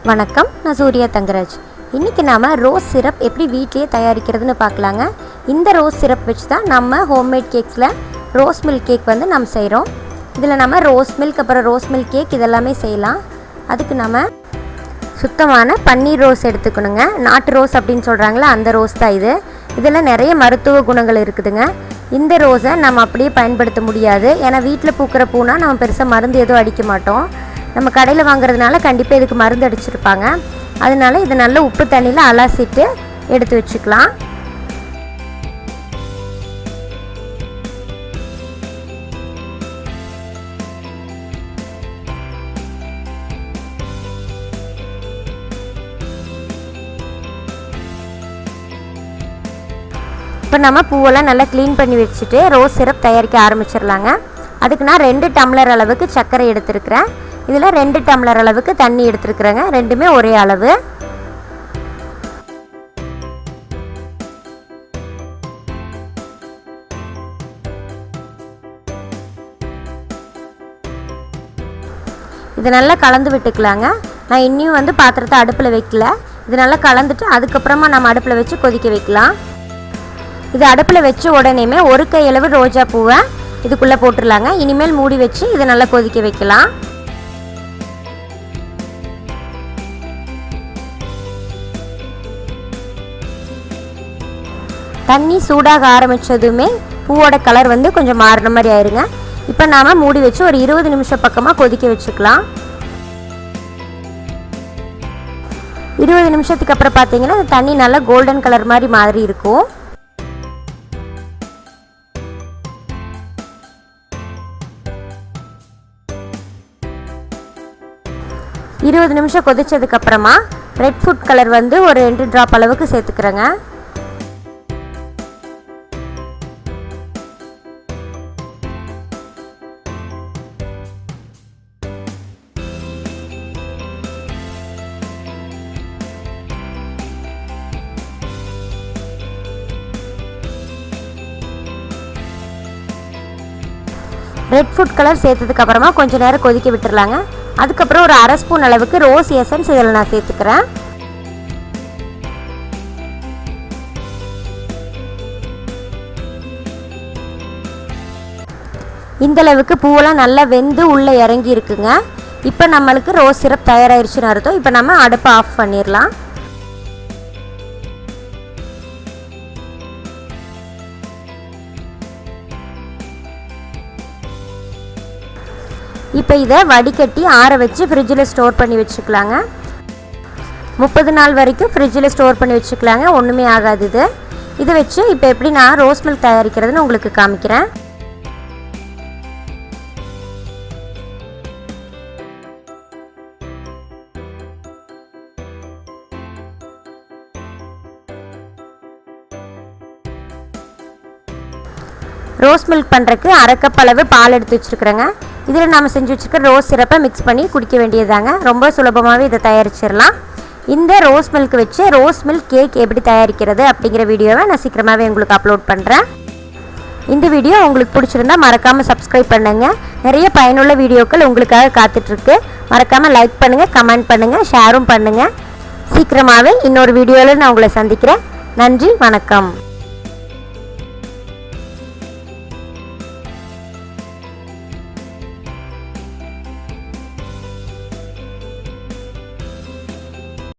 வணக்கம், நான் சுryathangaraj. இன்றைக்கி நாம் ரோஸ் சிரப் எப்படி வீட்டிலேயே தயாரிக்கிறதுன்னு பார்க்கலாங்க. இந்த ரோஸ் சிரப் வச்சு தான் நம்ம ஹோம்மேட் கேக்ஸில் ரோஸ் மில்க் கேக் வந்து நம்ம செய்கிறோம். இதில் நம்ம ரோஸ் மில்க் அப்புறம் ரோஸ் மில்க் கேக் இதெல்லாமே செய்யலாம். அதுக்கு நம்ம சுத்தமான பன்னீர் ரோஸ் எடுத்துக்கணுங்க. நாட்டு ரோஸ் அப்படின்னு சொல்கிறாங்களா, அந்த ரோஸ் தான் இது. இதில் நிறைய மருத்துவ குணங்கள் இருக்குதுங்க. இந்த ரோஸை நம்ம அப்படியே பயன்படுத்த முடியாது. ஏன்னா வீட்டில் பூக்கிற பூனா நம்ம பெருசாக மருந்து எதுவும் அடிக்க மாட்டோம். நம்ம கடையில் வாங்குறதுனால கண்டிப்பாக இதுக்கு மருந்து அடிச்சிருப்பாங்க. அதனால இதை நல்ல உப்பு தண்ணியில் அலசிட்டு எடுத்து வச்சுக்கலாம். இப்போ நம்ம பூவெல்லாம் நல்லா க்ளீன் பண்ணி வச்சுட்டு ரோஸ் சிரப் தயாரிக்க ஆரம்பிச்சிடலாங்க. அதுக்கு நான் 2 டம்ளர் அளவுக்கு சர்க்கரை எடுத்துருக்கிறேன். இதில் 2 டம்ளர் அளவுக்கு தண்ணி எடுத்துருக்குறேங்க. ரெண்டுமே ஒரே அளவு. இதை நல்லா கலந்து விட்டுக்கலாங்க. நான் இன்னும் வந்து பாத்திரத்தை அடுப்பில் வைக்கல. இது நல்லா கலந்துட்டு அதுக்கப்புறமா நம்ம அடுப்பில் வச்சு கொதிக்க வைக்கலாம். இது அடுப்பில் வச்ச உடனேமே ஒரு கையளவு ரோஜா பூவை இதுக்குள்ளே போட்டுடலாங்க. இனிமேல் மூடி வச்சு இதை நல்லா கொதிக்க வைக்கலாம். தண்ணி சூடாக ஆரம்பித்ததுமே பூவோட கலர் வந்து கொஞ்சம் மாறின மாதிரி ஆயிருங்க. இப்போ நாம் மூடி வச்சு ஒரு 20 நிமிஷம் பக்கமாக கொதிக்க வச்சுக்கலாம். 20 நிமிஷத்துக்கு அப்புறம் பார்த்தீங்கன்னா தண்ணி நல்லா கோல்டன் கலர் மாதிரி இருக்கும். இருபது நிமிஷம் கொதிச்சதுக்கப்புறமா ரெட் ஃபுட் கலர் வந்து ஒரு 2 ட்ராப் அளவுக்கு சேர்த்துக்கிறேங்க. ரெட் ஃபுட் கலர் சேர்த்ததுக்கப்புறமா கொஞ்சம் நேரம் கொதிக்க விட்டுடலாங்க. அதுக்கப்புறம் ஒரு 1/2 ஸ்பூன் அளவுக்கு ரோஸ் எசன்ஸ் இதில் நான் சேர்த்துக்கிறேன். இந்தளவுக்கு பூவெல்லாம் நல்லா வெந்து உள்ளே இறங்கி இருக்குங்க. இப்போ நம்மளுக்கு ரோஸ் சிரப் தயாராகிடுச்சுன்னு அர்த்தம். இப்போ நம்ம அடுப்பை ஆஃப் பண்ணிடலாம். இப்போ இதை வடிகட்டி ஆற வச்சு ஃப்ரிட்ஜில் ஸ்டோர் பண்ணி வச்சுக்கலாங்க. 30 நாள் வரைக்கும் ஃப்ரிட்ஜில் ஸ்டோர் பண்ணி வச்சுக்கலாங்க. ஒன்றுமே ஆகாது. இதை வச்சு இப்போ எப்படி நான் ரோஸ் மில்க் தயாரிக்கிறதுன்னு உங்களுக்கு காமிக்கிறேன். ரோஸ் மில்க் பண்ணுறதுக்கு 1/2 கப் அளவு பால் எடுத்து வச்சுருக்குறேங்க. இதில் நாம் செஞ்சு வச்சுருக்க ரோஸ் சிரப்பை மிக்ஸ் பண்ணி குடிக்க வேண்டியதாங்க. ரொம்ப சுலபமாகவே இதை தயாரிச்சிடலாம். இந்த ரோஸ் மில்க் வச்சு ரோஸ் மில்க் கேக் எப்படி தயாரிக்கிறது அப்படிங்கிற வீடியோவை நான் சீக்கிரமாகவே உங்களுக்கு அப்லோட் பண்ணுறேன். இந்த வீடியோ உங்களுக்கு பிடிச்சிருந்தா மறக்காமல் சப்ஸ்கிரைப் பண்ணுங்கள். நிறைய பயனுள்ள வீடியோக்கள் உங்களுக்காக காத்துட்ருக்கு. மறக்காமல் லைக் பண்ணுங்கள், கமெண்ட் பண்ணுங்கள், ஷேரும் பண்ணுங்கள். சீக்கிரமாகவே இன்னொரு வீடியோவில் நான் உங்களை சந்திக்கிறேன். நன்றி, வணக்கம்.